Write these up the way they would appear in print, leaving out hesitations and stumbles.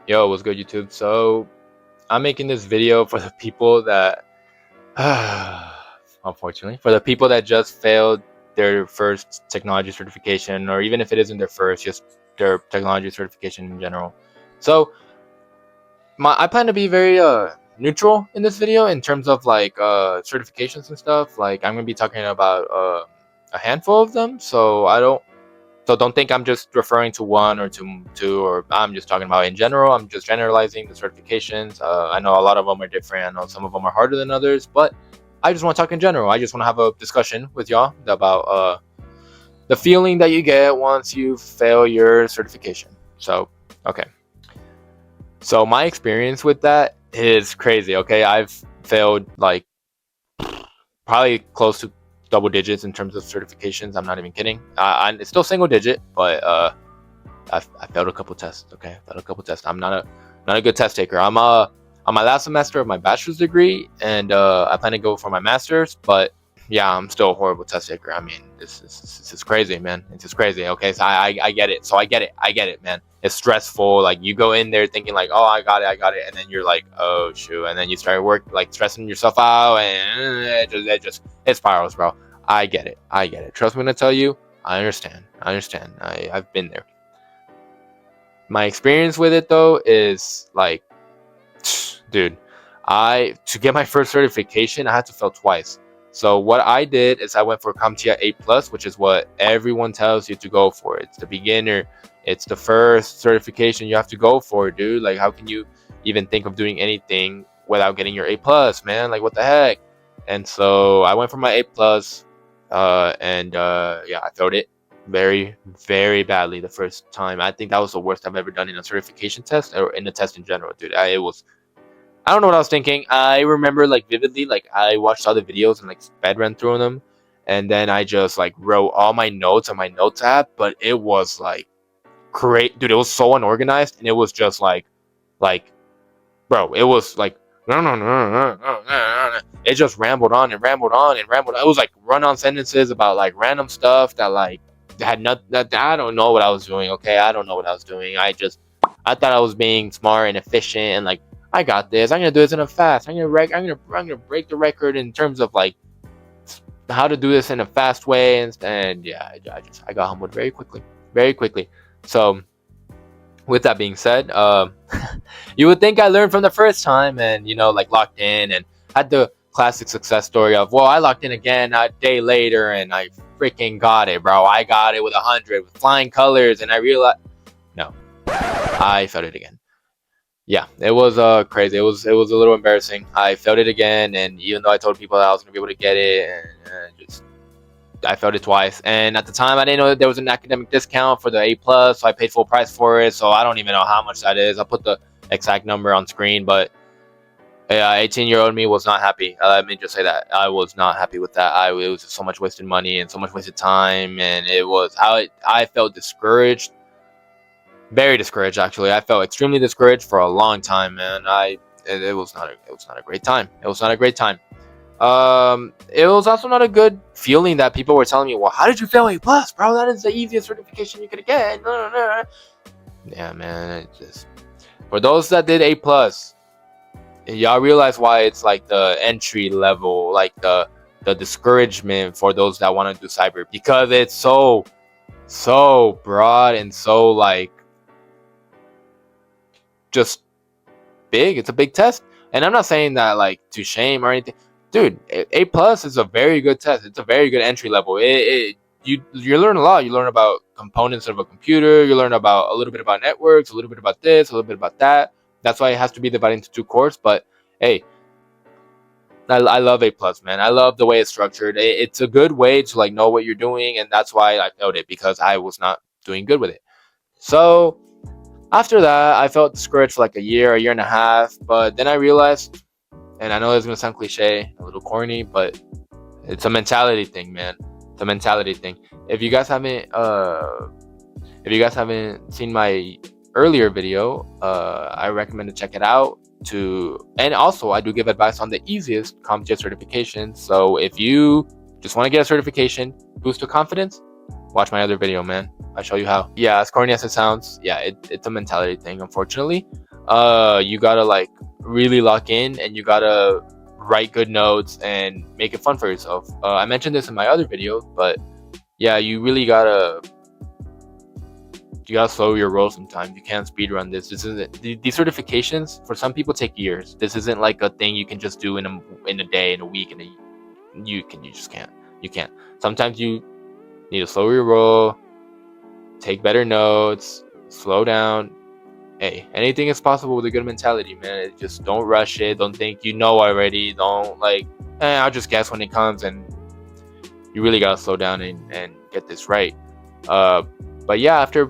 Yo, what's good, YouTube? So I'm making this video for the people that unfortunately, for the people that just failed their first technology certification, or even if it isn't their first, just their technology certification in general. So I plan to be very neutral in this video in terms of like certifications and stuff. Like I'm gonna be talking about a handful of them, so don't think I'm just referring to one or two, or I'm just talking about in general. I'm just generalizing the certifications. I know a lot of them are different. I know some of them are harder than others, but I just want to talk in general. I just want to have a discussion with y'all about the feeling that you get once you fail your certification. So, okay. So my experience with that is crazy. Okay, I've failed like probably close to double digits in terms of certifications. I'm not even kidding. It's still single digit, but I failed a couple tests. Okay, I failed a couple tests. I'm not a good test taker. I'm on my last semester of my bachelor's degree, and I plan to go for my master's. But yeah, I'm still a horrible test taker. I mean, this is crazy, man. It's just crazy. Okay, so I get it. So I get it, man. It's stressful. Like you go in there thinking like, oh, I got it, and then you're like, oh shoot, and then you start like stressing yourself out, and it spirals, bro. I get it. Trust me when I tell you, I understand. I've been there. My experience with it though is like, dude, to get my first certification, I had to fail twice. So what I did is I went for CompTIA A+, which is what everyone tells you to go for. It's the beginner. It's the first certification you have to go for, dude. Like, how can you even think of doing anything without getting your A+, man? Like, what the heck? And so I went for my A+, yeah, I failed it very, very badly the first time. I think that was the worst I've ever done in a certification test or in a test in general, dude. I don't know what I was thinking. I remember like vividly, like I watched all the videos and like sped ran through them, and then I just like wrote all my notes on my notes app. But it was like great, dude. It was so unorganized, and it was just like, bro, it was like it just rambled on and rambled on and rambled. It was like run-on sentences about like random stuff that like had not that I don't know what I was doing. Okay, I don't know what I was doing. I thought I was being smart and efficient and like I got this. I'm gonna do this in a fast. I'm gonna break the record in terms of like how to do this in a fast way and yeah, I got humbled very quickly. So with that being said, you would think I learned from the first time and like locked in and had the classic success story of, well, I locked in again a day later and I freaking got it, bro. I got it with 100 with flying colors, and I realized no, I failed it again. Yeah, it was crazy. It was a little embarrassing. I failed it again, and even though I told people that I was gonna be able to get it, and I failed it twice. And at the time, I didn't know that there was an academic discount for the A+, so I paid full price for it. So I don't even know how much that is. I'll put the exact number on screen, but 18-year-old me was not happy. Let me just say that I was not happy with that. It was just so much wasted money and so much wasted time, and I felt discouraged, very discouraged actually. I felt extremely discouraged for a long time, man. It was not a great time. It was not a great time. It was also not a good feeling that people were telling me, well, how did you fail A+, bro? That is the easiest certification you could get. Yeah, man. It just, for those that did A+, y'all realize why it's like the entry level, like the discouragement for those that want to do cyber, because it's so broad and so like just big. It's a big test, and I'm not saying that like to shame or anything, dude. A+ is a very good test. It's a very good entry level. You learn a lot. You learn about components of a computer. You learn about a little bit about networks, a little bit about this, a little bit about that. That's why it has to be divided into two cores. But hey, I love A+, man. I love the way it's structured. It's a good way to like know what you're doing, and that's why I failed it, because I was not doing good with it. So after that, I felt discouraged for like a year and a half. But then I realized, and I know it's gonna sound cliche, a little corny, but it's a mentality thing, man. It's a mentality thing. If you guys haven't seen my earlier video, I recommend to check it out. And also I do give advice on the easiest CompTIA certification. So if you just want to get a certification, boost your confidence, watch my other video, man. I'll show you how. Yeah, as corny as it sounds, yeah, it's a mentality thing, unfortunately. you gotta like really lock in, and you gotta write good notes and make it fun for yourself. I mentioned this in my other video, but yeah, you really gotta slow your roll sometimes. You can't speed run this. This isn't these certifications for some people take years. This isn't like a thing you can just do in a day, in a week, you just can't. You can't. Sometimes you need to slow your roll, take better notes, slow down. Hey, anything is possible with a good mentality, man. Just don't rush it. Don't think you know already. Don't like, I'll just guess when it comes. And you really gotta slow down and get this right. But yeah, after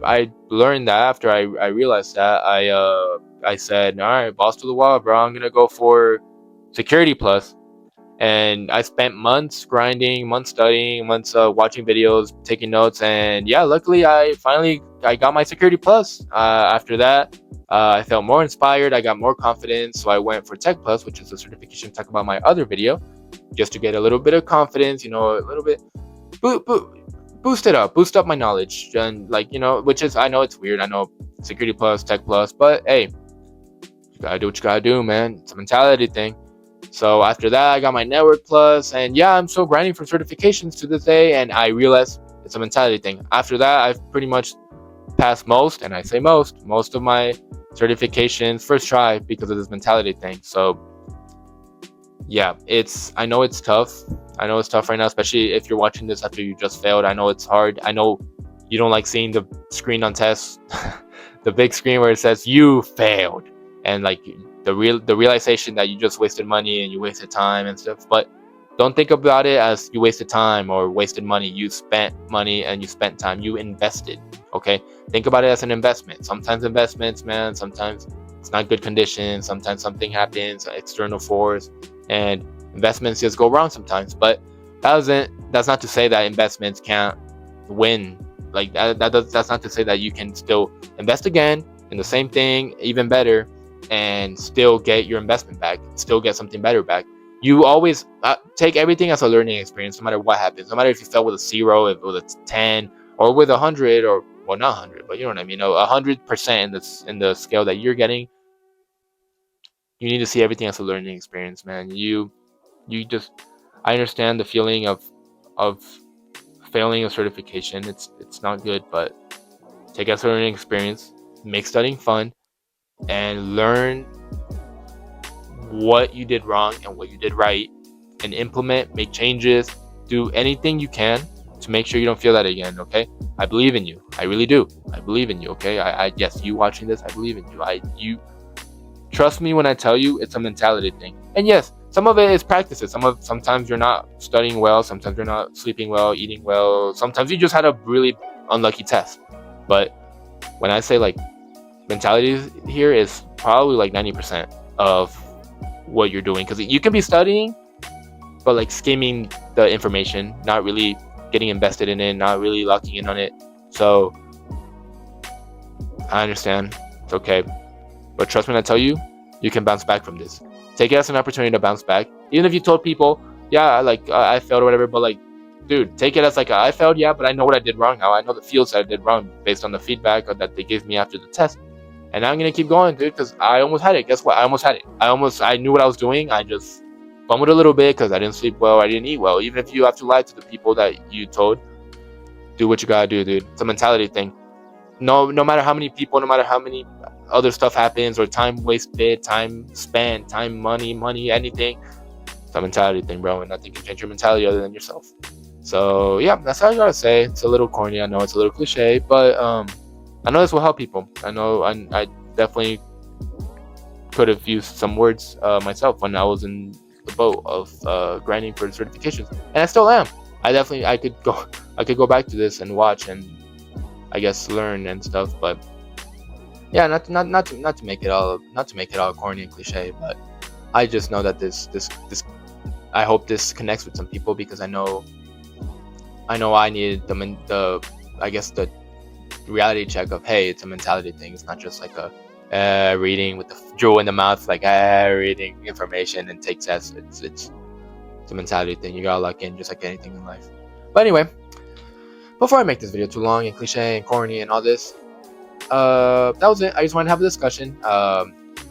I learned that, after I realized that, I said, all right, balls to the wall, bro. I'm gonna go for Security Plus. And I spent months grinding, months studying, months watching videos, taking notes, and yeah, luckily I got my Security Plus. After that, I felt more inspired. I got more confidence, so I went for Tech Plus, which is a certification talk about my other video, just to get a little bit of confidence, a little bit boost up my knowledge, and which is, I know it's weird. I know Security Plus, Tech Plus, but hey, you gotta do what you gotta do, man. It's a mentality thing. So after that, I got my Network Plus, and yeah, I'm still grinding for certifications to this day, and I realized it's a mentality thing. After that, I've pretty much passed most, and I say most of my certifications first try because of this mentality thing. So yeah, I know it's tough. I know it's tough right now, especially if you're watching this after you just failed. I know it's hard. I know you don't like seeing the screen on tests, the big screen where it says you failed, and like the realization that you just wasted money and you wasted time and stuff. But don't think about it as you wasted time or wasted money. You spent money and you spent time. You invested. Okay, think about it as an investment. Sometimes investments, man, sometimes it's not good conditions. Sometimes something happens, external force, and investments just go wrong sometimes. But that's not to say that investments can't win. Like that's not to say that you can still invest again in the same thing, even better, and still get your investment back, still get something better back. You always take everything as a learning experience, no matter what happens. No matter if you fell with a 0, if it was a 10, or with 100, or well, not 100, but you know what I mean, 100% in the scale that you're getting. You need to see everything as a learning experience, man. You just, I understand the feeling of failing a certification. It's not good, but take it as a learning experience. Make studying fun, and learn what you did wrong and what you did right, and implement, make changes, do anything you can to make sure you don't feel that again. Okay, I believe in you. I really do. I believe in you. Okay, I yes, you watching this, I believe in you. You trust me when I tell you it's a mentality thing. And yes, some of it is practices. Sometimes you're not studying well, sometimes you're not sleeping well, eating well, sometimes you just had a really unlucky test. But when I say like mentality here is probably like 90% of what you're doing, because you can be studying but like skimming the information, not really getting invested in it, not really locking in on it. So I understand, it's okay, but trust me when I tell you, you can bounce back from this. Take it as an opportunity to bounce back. Even if you told people, yeah, like I failed or whatever, but like, dude, take it as like I failed, yeah, but I know what I did wrong now. I know the fields that I did wrong based on the feedback that they gave me after the test. And now I'm gonna keep going, dude, because I almost had it. Guess what? I almost had it. I knew what I was doing. I just fumbled a little bit because I didn't sleep well. I didn't eat well. Even if you have to lie to the people that you told, do what you gotta do, dude. It's a mentality thing. No matter how many people, no matter how many other stuff happens, or time wasted, time spent, money, anything, it's a mentality thing, bro. And nothing can change your mentality other than yourself. So yeah, that's all I gotta say. It's a little corny. I know it's a little cliche, but I know this will help people. I know I definitely could have used some words myself when I was in the boat of grinding for certifications, and I still am. I could go back to this and watch and I guess learn and stuff. But yeah, not to make it all corny and cliche, but I just know that this I hope this connects with some people, because I know I needed the I guess the reality check of, hey, it's a mentality thing. It's not just like a reading with the jewel in the mouth, like reading information and take tests. It's a mentality thing. You gotta lock in, just like anything in life. But anyway, before I make this video too long and cliche and corny and all this, that was it. I just wanted to have a discussion.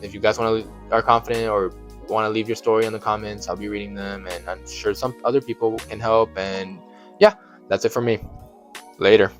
If you guys are confident or want to leave your story in the comments, I'll be reading them, and I'm sure some other people can help. And yeah, that's it for me. Later.